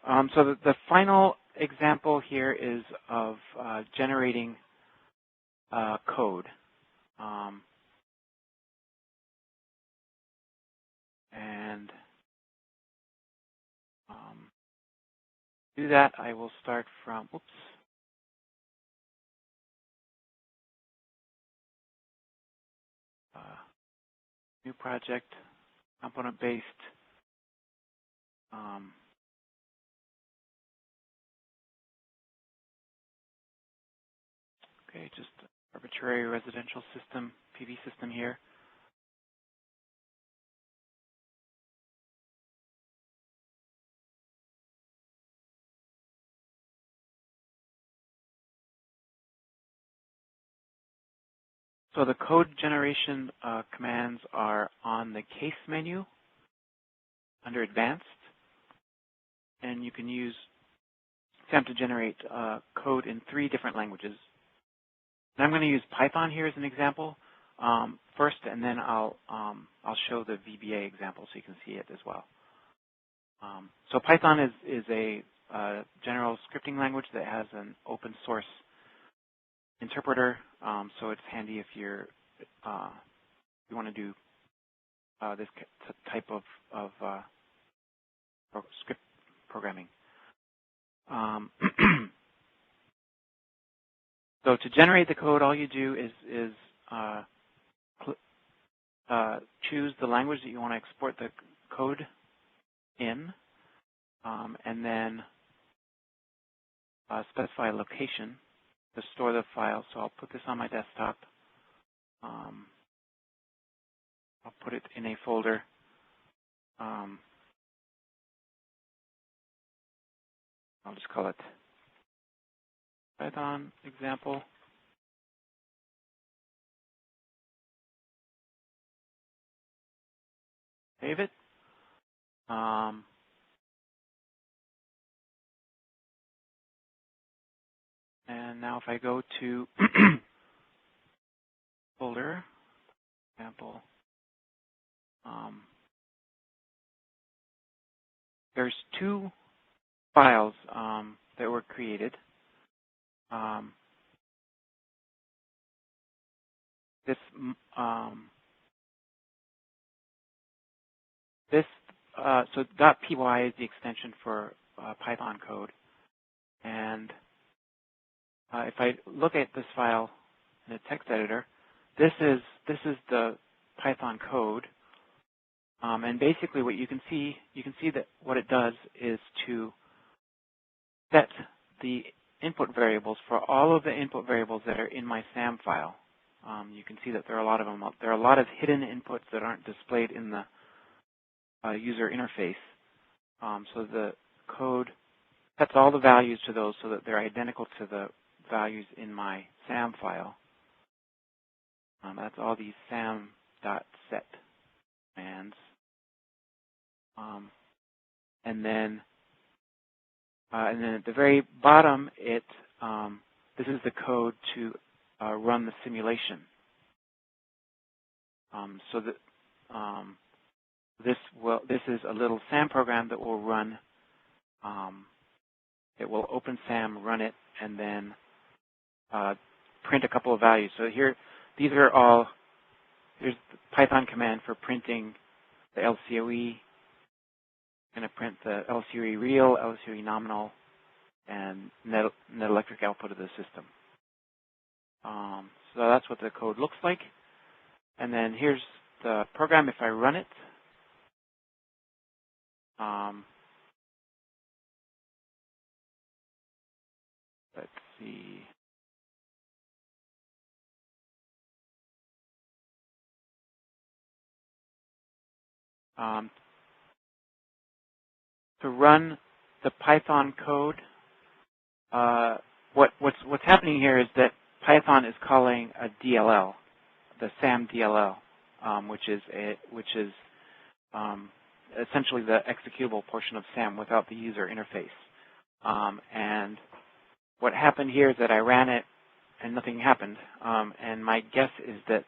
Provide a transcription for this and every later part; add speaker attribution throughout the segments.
Speaker 1: So the final example here is of generating code. And to do that, I will start from, new project, component-based. Okay, just arbitrary residential system, PV system here. So the code generation commands are on the case menu under Advanced, and you can use SAM to generate code in 3 different languages. And I'm going to use Python here as an example first, and then I'll show the VBA example so you can see it as well. So Python is a general scripting language that has an open source interpreter, so it's handy if you want to do this type of script programming. So to generate the code, all you do is choose the language that you want to export the code in, and then specify a location to store the file. So I'll put this on my desktop. I'll put it in a folder. I'll just call it Python example. Save it. And now if I go to folder, example, there's 2 files that were created. So .py is the extension for Python code, and if I look at this file in a text editor, this is the Python code, and basically what you can see that what it does is to set the input variables for all of the input variables that are in my SAM file. You can see that there are a lot of them. There are a lot of hidden inputs that aren't displayed in the user interface. So the code sets all the values to those so that they're identical to the values in my SAM file. That's all these sam.set commands. And then at the very bottom, this is the code to run the simulation. So that this is a little SAM program that will run. It will open SAM, run it, and then print a couple of values. So here, these are all. Here's the Python command for printing the LCOE. Going to print the LCOE real, LCOE nominal, and net electric output of the system. So that's what the code looks like. And then here's the program if I run it. Let's see. To run the Python code, what's happening here is that Python is calling a DLL, the SAM DLL, which is essentially the executable portion of SAM without the user interface. And what happened here is that I ran it and nothing happened. And my guess is that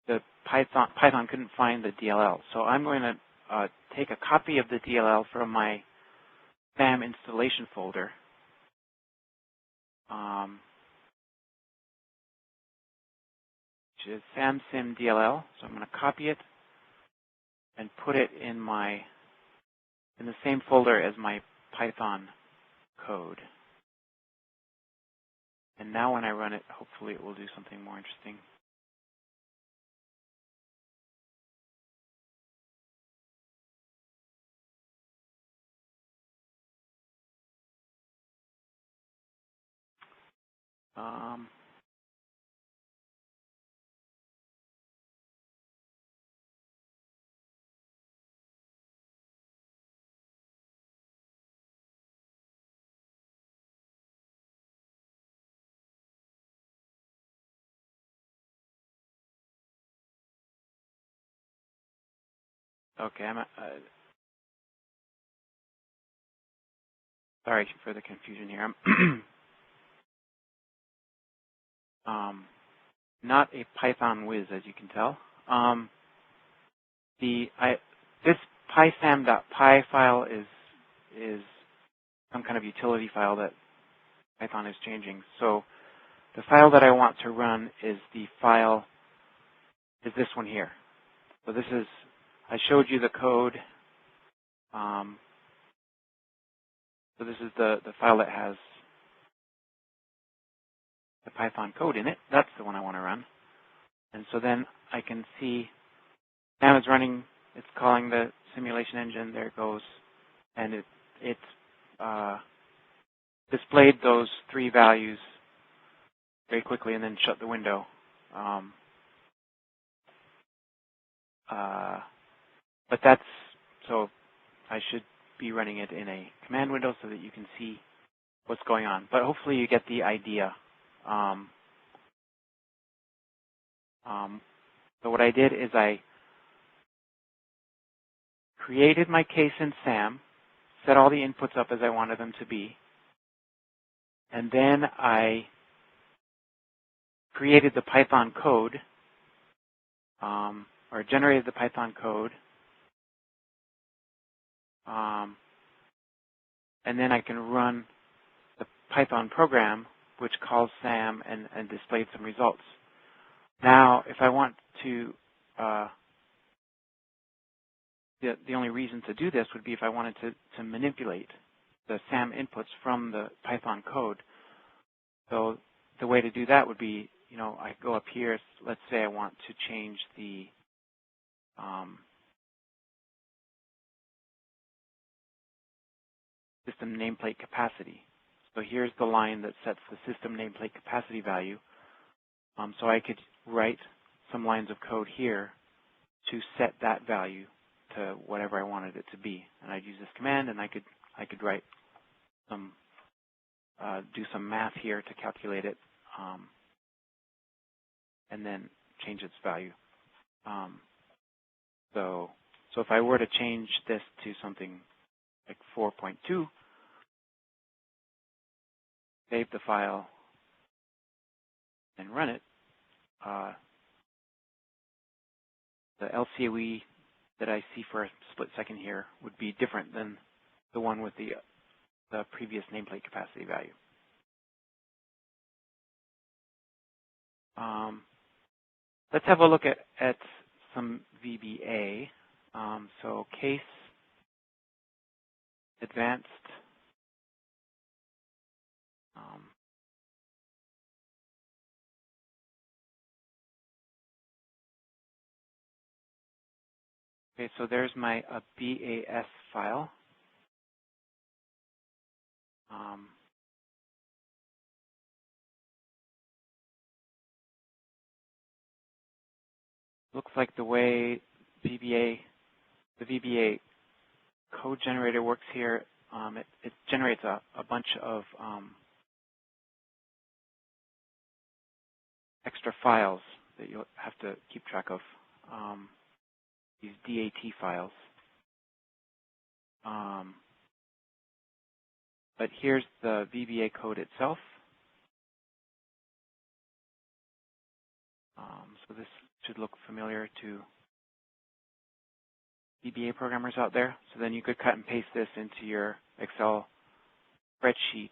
Speaker 1: the Python couldn't find the DLL. So I'm going to take a copy of the DLL from my SAM installation folder, which is SAM-SIM DLL. So I'm going to copy it and put it in the same folder as my Python code. And now when I run it, hopefully it will do something more interesting. Okay, sorry for the confusion here. I'm not a Python whiz, as you can tell. This pysam.py file is some kind of utility file that Python is changing. So the file that I want to run is this one here. So this is, I showed you the code. So this is the file that has the Python code in it. That's the one I want to run. And so then I can see SAM is running. It's calling the simulation engine. There it goes. And it displayed those three values very quickly and then shut the window. But that's, so I should be running it in a command window so that you can see what's going on. But hopefully you get the idea. So what I did is I created my case in SAM, set all the inputs up as I wanted them to be, and then I created the Python code, or generated the Python code, and then I can run the Python program, which calls SAM and displayed some results. Now, if I want to, the only reason to do this would be if I wanted to manipulate the SAM inputs from the Python code. So the way to do that would be, I go up here. Let's say I want to change the system nameplate capacity. So here's the line that sets the system nameplate capacity value. So I could write some lines of code here to set that value to whatever I wanted it to be. And I'd use this command, and I could write some, do some math here to calculate it, and then change its value. So if I were to change this to something like 4.2, save the file, and run it, the LCOE that I see for a split second here would be different than the one with the previous nameplate capacity value. Let's have a look at some VBA. So case, advanced, okay, so there's my BAS file. Looks like the way the VBA Code Generator works here, it generates a bunch of extra files that you'll have to keep track of, these DAT files. But here's the VBA code itself. So this should look familiar to VBA programmers out there. So then you could cut and paste this into your Excel spreadsheet.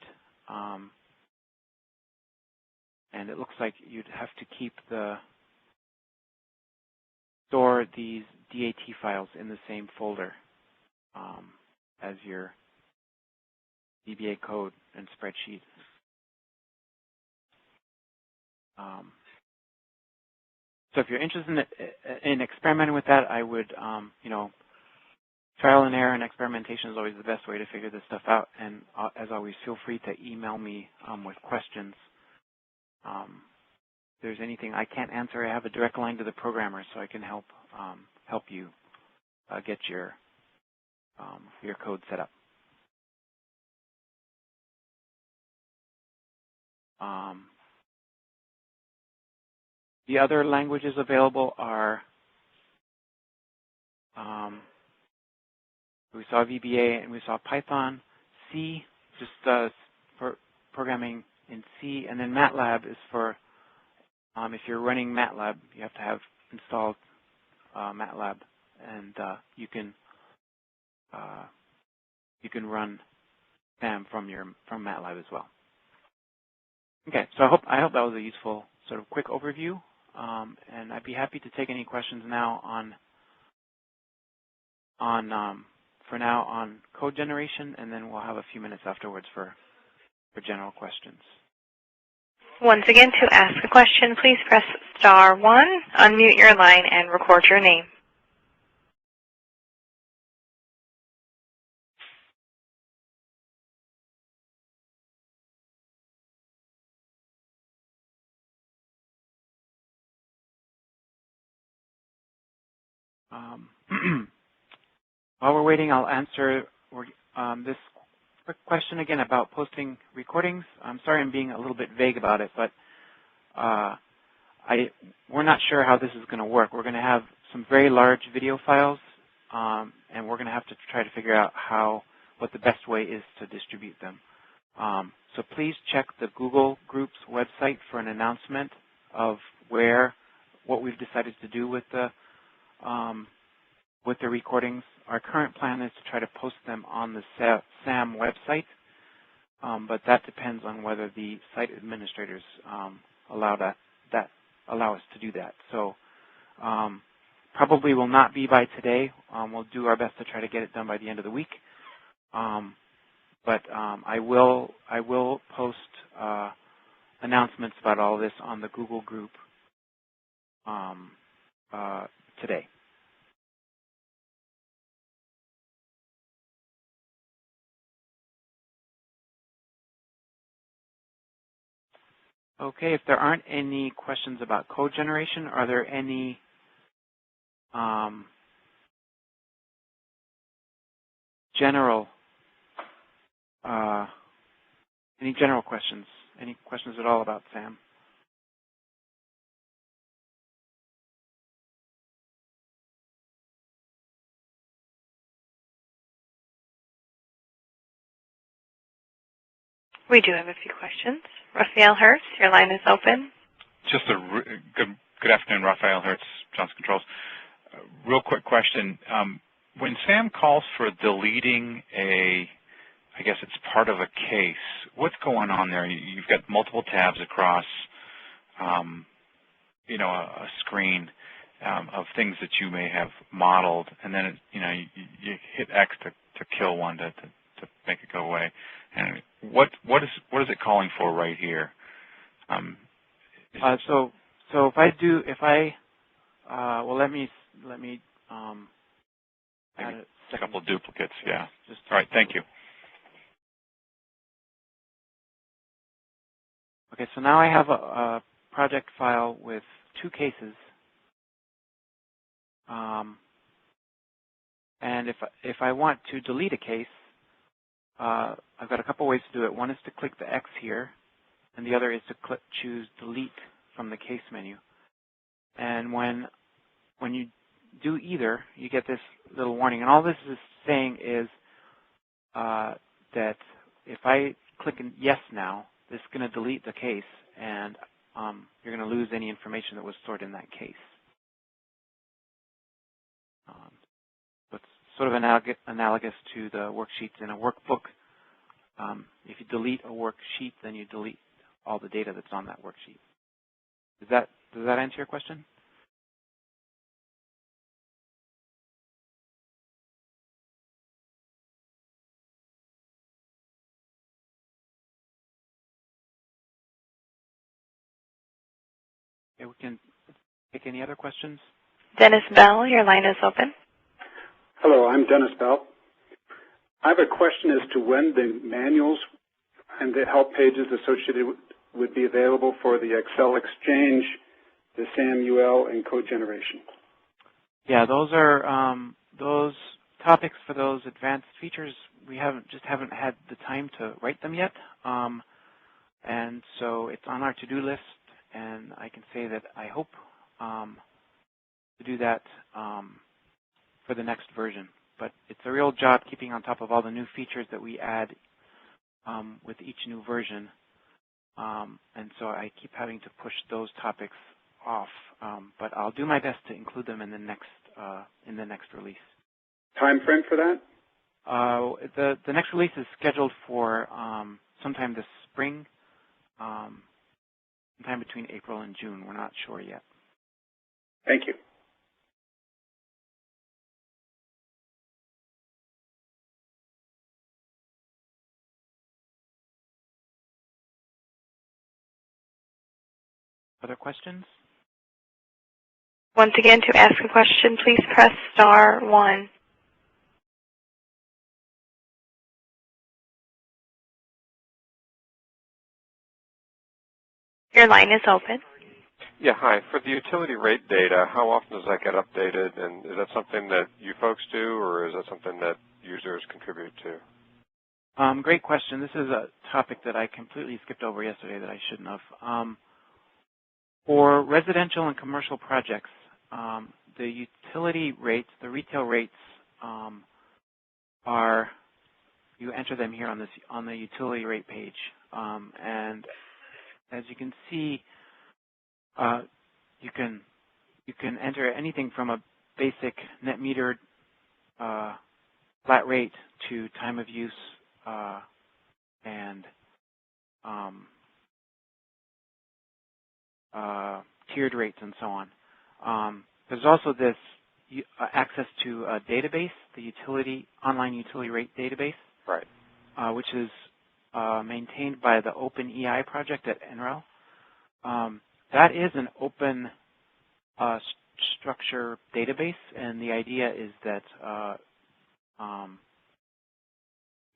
Speaker 1: And it looks like you'd have to store these DAT files in the same folder as your VBA code and spreadsheet. So if you're interested in experimenting with that, I would, trial and error and experimentation is always the best way to figure this stuff out. And as always, feel free to email me with questions. If there's anything I can't answer, I have a direct line to the programmer, so I can help you get your code set up. The other languages available are, we saw VBA and we saw Python, C, just for programming in C, and then MATLAB is for, if you're running MATLAB, you have to have installed MATLAB, and you can run SAM from MATLAB as well. Okay, so I hope that was a useful sort of quick overview, and I'd be happy to take any questions now for now on code generation, and then we'll have a few minutes afterwards for general questions.
Speaker 2: Once again, to ask a question, please press *1, unmute your line, and record your name.
Speaker 1: While we're waiting, I'll answer this quick question again about posting recordings. I'm sorry I'm being a little bit vague about it, but we're not sure how this is going to work. We're going to have some very large video files, and we're going to have to try to figure out what the best way is to distribute them. So please check the Google Groups website for an announcement of what we've decided to do with the recordings. Our current plan is to try to post them on the SAM website, but that depends on whether the site administrators allow us to do that. So probably will not be by today. We'll do our best to try to get it done by the end of the week. But I will post announcements about all this on the Google group today. Okay, if there aren't any questions about code generation, are there any general questions? Any questions at all about SAM?
Speaker 2: We do have a few questions. Raphael Hertz, your line is open.
Speaker 3: Just good afternoon, Raphael Hertz, Johnson Controls. Real quick question. When SAM calls for deleting I guess it's part of a case, what's going on there? You've got multiple tabs across, a screen of things that you may have modeled, and then you hit X to kill one to make it go away. And what is it calling for right here?
Speaker 1: So let me add
Speaker 3: a couple of duplicates. Yeah. All right. Thank you.
Speaker 1: Okay. So now I have a project file with two cases, and if I want to delete a case, I've got a couple ways to do it. One is to click the X here, and the other is to choose Delete from the case menu. And when you do either, you get this little warning. And all this is saying is that if I click Yes now, this is going to delete the case, and you're going to lose any information that was stored in that case. So it's sort of analogous to the worksheets in a workbook. If you delete a worksheet, then you delete all the data that's on that worksheet. Does that answer your question? Okay, we can take any other questions.
Speaker 2: Dennis Bell, your line is open.
Speaker 4: Hello, I'm Dennis Bell. I have a question as to when the manuals and the help pages associated would be available for the Excel Exchange, the SAM-UL, and code generation.
Speaker 1: Yeah, those are those topics for those advanced features. We just haven't had the time to write them yet, and so it's on our to-do list. And I can say that I hope to do that for the next version. But it's a real job keeping on top of all the new features that we add with each new version. And so I keep having to push those topics off. But I'll do my best to include them in the next release.
Speaker 4: Time frame for that?
Speaker 1: The next release is scheduled for sometime this spring, sometime between April and June. We're not sure yet.
Speaker 4: Thank you.
Speaker 1: Other questions?
Speaker 2: Once again, to ask a question, please press *1. Your line is open.
Speaker 5: Yeah, hi. For the utility rate data, how often does that get updated? And is that something that you folks do, or is that something that users contribute to?
Speaker 1: Great question. This is a topic that I completely skipped over yesterday that I shouldn't have. For residential and commercial projects, the utility rates, the retail rates, you enter them here on the utility rate page, and as you can see, you can enter anything from a basic net metered flat rate to time of use and tiered rates and so on. There's also this access to a database, the online utility rate database,
Speaker 5: right,
Speaker 1: which is maintained by the OpenEI project at NREL. That is an open structure database, and the idea is that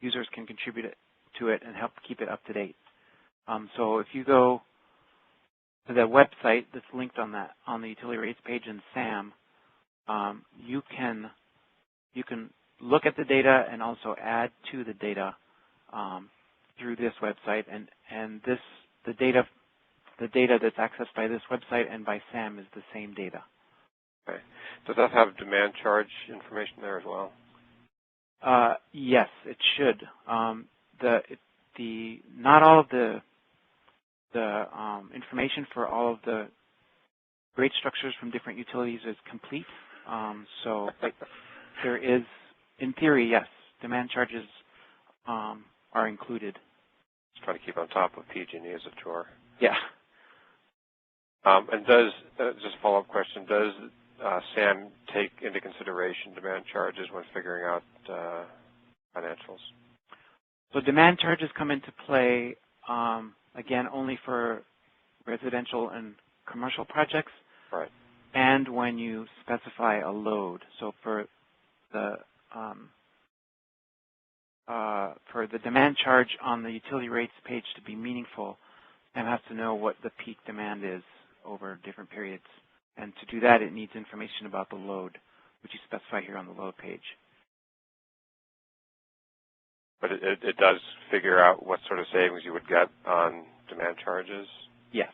Speaker 1: users can contribute to it and help keep it up to date. So if you go to the website that's linked on the utility rates page in SAM, you can look at the data and also add to the data through this website, and the data that's accessed by this website and by SAM is the same data.
Speaker 5: Okay. Does that have demand charge information there as well?
Speaker 1: Yes, it should. Not all of the information for all of the rate structures from different utilities is complete. So there is, in theory, yes, demand charges are included.
Speaker 5: Just try to keep on top of PG&E as a chore.
Speaker 1: Yeah.
Speaker 5: And does, just a follow-up question, does SAM take into consideration demand charges when figuring out financials?
Speaker 1: So demand charges come into play, again, only for residential and commercial projects.
Speaker 5: Right.
Speaker 1: And when you specify a load. So for the demand charge on the utility rates page to be meaningful, SAM has to know what the peak demand is over different periods. And to do that, it needs information about the load, which you specify here on the load page.
Speaker 5: But it does figure out what sort of savings you would get on demand charges?
Speaker 1: Yes.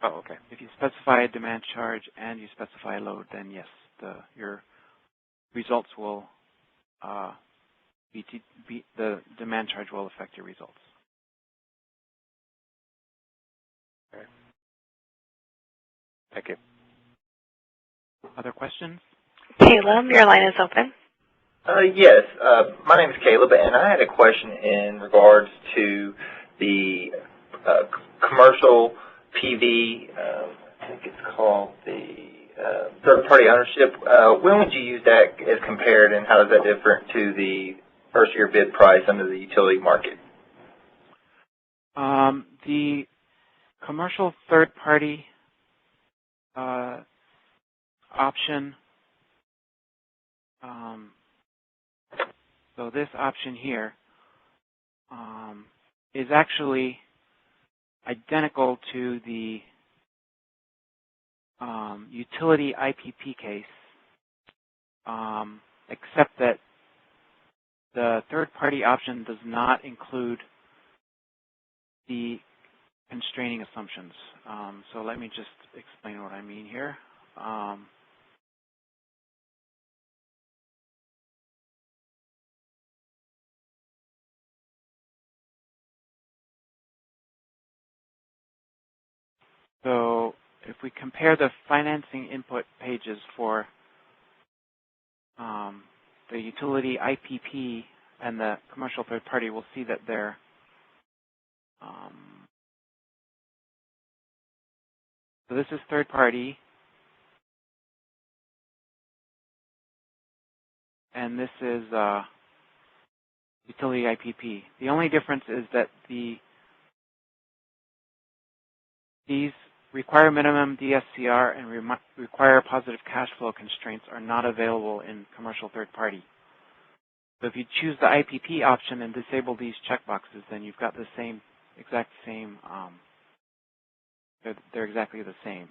Speaker 5: Oh, okay.
Speaker 1: If you specify a demand charge and you specify a load, then yes, your results will the demand charge will affect your results.
Speaker 5: Okay. Thank you.
Speaker 1: Other questions?
Speaker 2: Caleb, your line is open.
Speaker 6: Yes. My name is Caleb, and I had a question in regards to the commercial PV, I think it's called the third-party ownership. When would you use that as compared, and how is that different to the first-year bid price under the utility market?
Speaker 1: The commercial third-party option, so this option here is actually identical to the utility IPP case, except that the third-party option does not include the constraining assumptions. So let me just explain what I mean here. So if we compare the financing input pages for the utility IPP and the commercial third party, we'll see that they're so this is third party, and this is utility IPP. The only difference is that these require minimum DSCR and require positive cash flow constraints are not available in commercial third party. So if you choose the IPP option and disable these checkboxes, then you've got the same, exact same, they're exactly the same.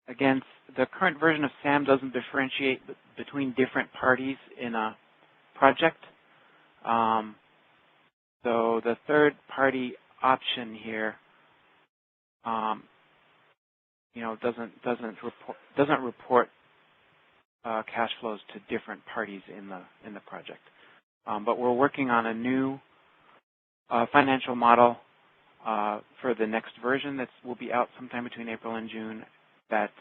Speaker 1: Again, the current version of SAM doesn't differentiate between different parties in a project. So the third-party option here, doesn't report cash flows to different parties in the project. But we're working on a new financial model for the next version that will be out sometime between April and June. That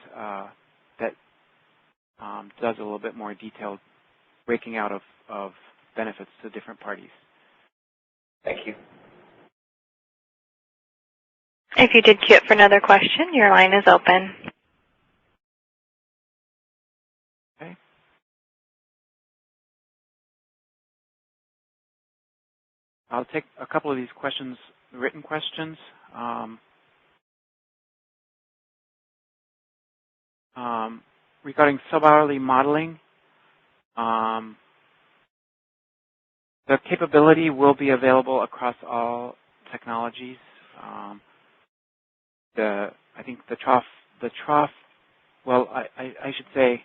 Speaker 1: does a little bit more detailed breaking out of benefits to different parties.
Speaker 6: Thank you.
Speaker 2: If you did queue up for another question, your line is open.
Speaker 1: Okay. I'll take a couple of these questions, written questions. Regarding sub-hourly modeling, the capability will be available across all technologies. I think the trough. Well, I should say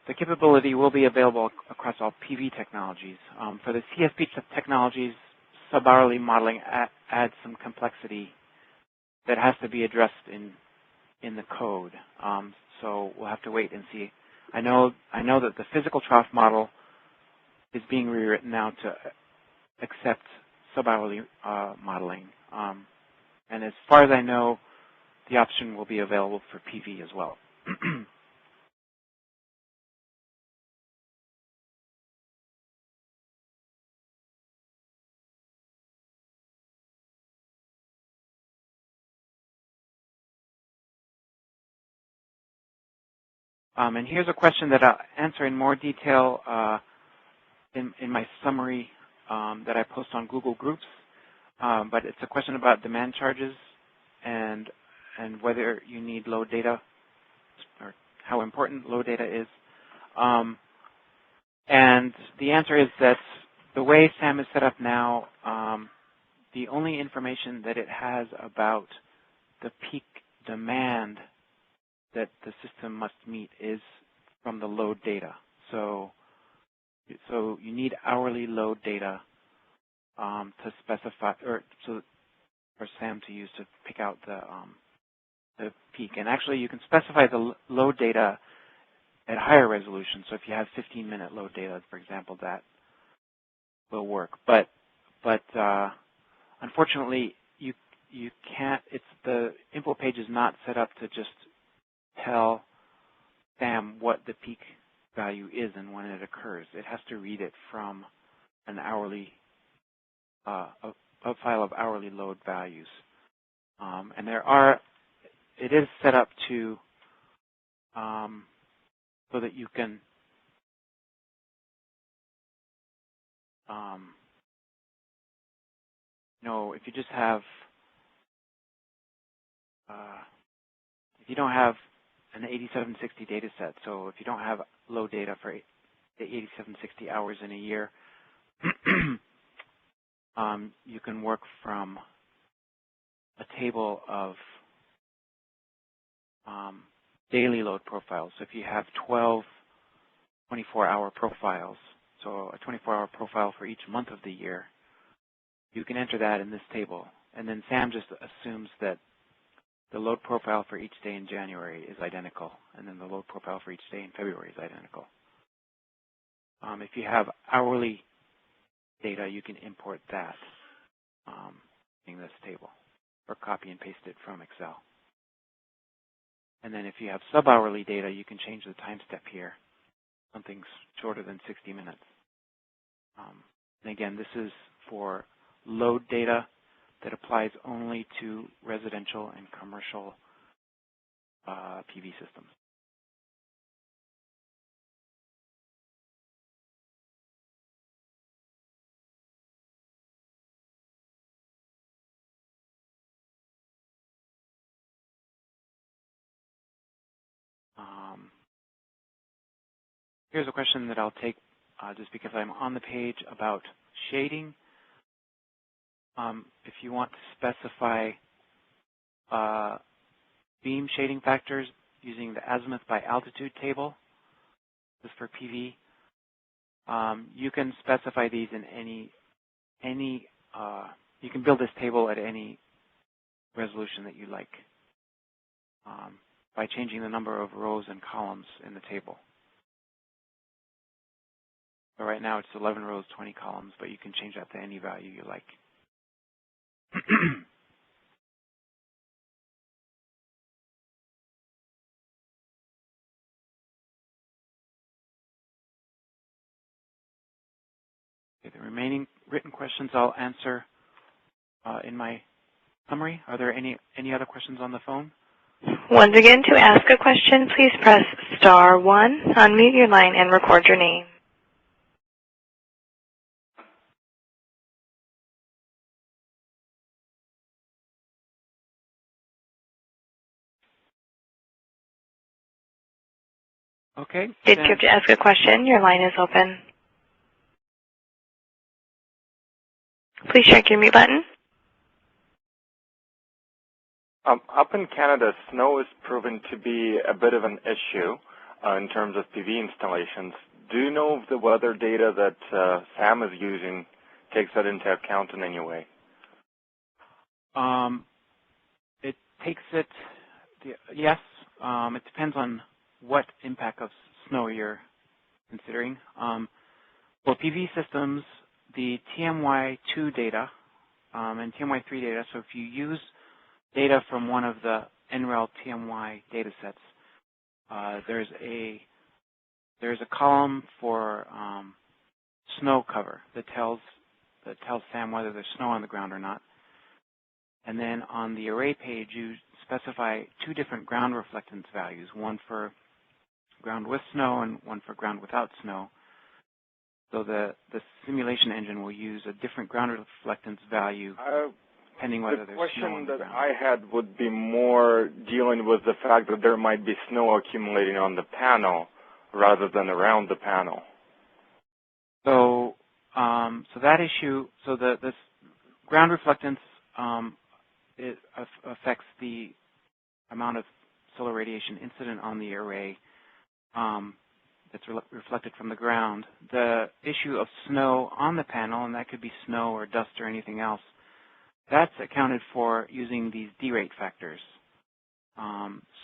Speaker 1: the capability will be available across all PV technologies. For the CSP technologies, sub-hourly modeling adds some complexity that has to be addressed in the code. So we'll have to wait and see. I know that the physical trough model is being rewritten now to accept sub-hourly modeling. And as far as I know, the option will be available for PV as well. And here's a question that I'll answer in more detail in my summary that I post on Google Groups. But it's a question about demand charges and whether you need load data or how important load data is. And the answer is that the way SAM is set up now, the only information that it has about the peak demand that the system must meet is from the load data. So you need hourly load data to specify, or for SAM to use to pick out the peak. And actually, you can specify the load data at higher resolution. So if you have 15-minute load data, for example, that will work. But unfortunately, you can't, the input page is not set up to just tell SAM what the peak value is and when it occurs. It has to read it from an hourly, a file of hourly load values. And it is set up to, so that you can, if you just have, if you don't have an 8760 data set, so if you don't have load data for the 8760 hours in a year, you can work from a table of daily load profiles. So if you have 12 24-hour profiles, so a 24-hour profile for each month of the year, you can enter that in this table. And then SAM just assumes that the load profile for each day in January is identical, and then the load profile for each day in February is identical. If you have hourly data, you can import that in this table, or copy and paste it from Excel. And then if you have sub-hourly data, you can change the time step here. Something's shorter than 60 minutes. And again, this is for load data that applies only to residential and commercial PV systems. Here's a question that I'll take just because I'm on the page about shading. If you want to specify beam shading factors using the azimuth by altitude table, this is for PV, you can specify these in you can build this table at any resolution that you like by changing the number of rows and columns in the table. So right now it's 11 rows, 20 columns, but you can change that to any value you like. Okay, the remaining written questions I'll answer in my summary. Are there any other questions on the phone?
Speaker 2: Once again, to ask a question, please press star 1, unmute your line, and record your name.
Speaker 1: Okay.
Speaker 2: Did you have to ask a question? Your line is open. Please check your mute button.
Speaker 7: Up in Canada, snow is proven to be a bit of an issue in terms of PV installations. Do you know if the weather data that SAM is using takes that into account in any way?
Speaker 1: It takes it, yes. It depends on what impact of snow you're considering. For PV systems, the TMY2 data and TMY3 data, so if you use data from one of the NREL TMY data sets, there's a column for snow cover that tells SAM whether there's snow on the ground or not. And then on the array page, you specify 2 different ground reflectance values, one for ground with snow and one for ground without snow. So the simulation engine will use a different ground reflectance value depending whether there's snow on the ground.
Speaker 7: The question that I had would be more dealing with the fact that there might be snow accumulating on the panel rather than around the panel.
Speaker 1: So so that issue, so this ground reflectance it affects the amount of solar radiation incident on the array that's reflected from the ground. The issue of snow on the panel, and that could be snow or dust or anything else, that's accounted for using these derate factors.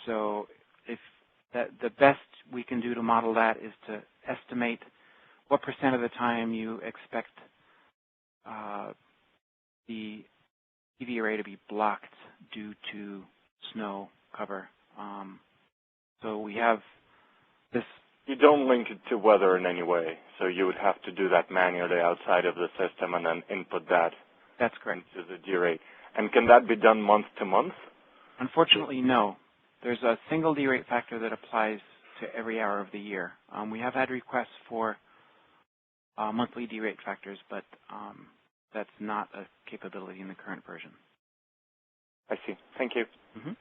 Speaker 1: So if the best we can do to model that is to estimate what % of the time you expect the PV array to be blocked due to snow cover. So we have this.
Speaker 7: You don't link it to weather in any way, so you would have to do that manually outside of the system and then input that.
Speaker 1: That's correct.
Speaker 7: Into the due rate. And can that be done month to month?
Speaker 1: Unfortunately, no. There's a single D-rate factor that applies to every hour of the year. We have had requests for monthly D-rate factors, but that's not a capability in the current version.
Speaker 7: I see. Thank you.
Speaker 1: Mm-hmm.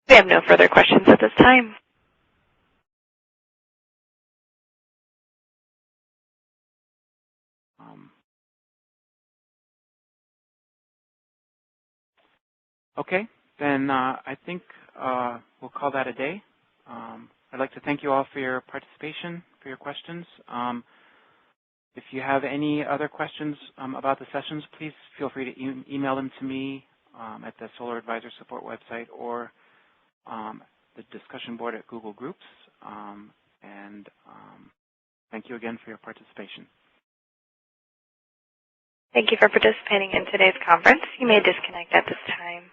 Speaker 2: We have no further questions at this time.
Speaker 1: Okay, then I think we'll call that a day. I'd like to thank you all for your participation, for your questions. If you have any other questions about the sessions, please feel free to email them to me at the Solar Advisor Support website or the discussion board at Google Groups. Thank you again for your participation.
Speaker 2: Thank you for participating in today's conference. You may disconnect at this time.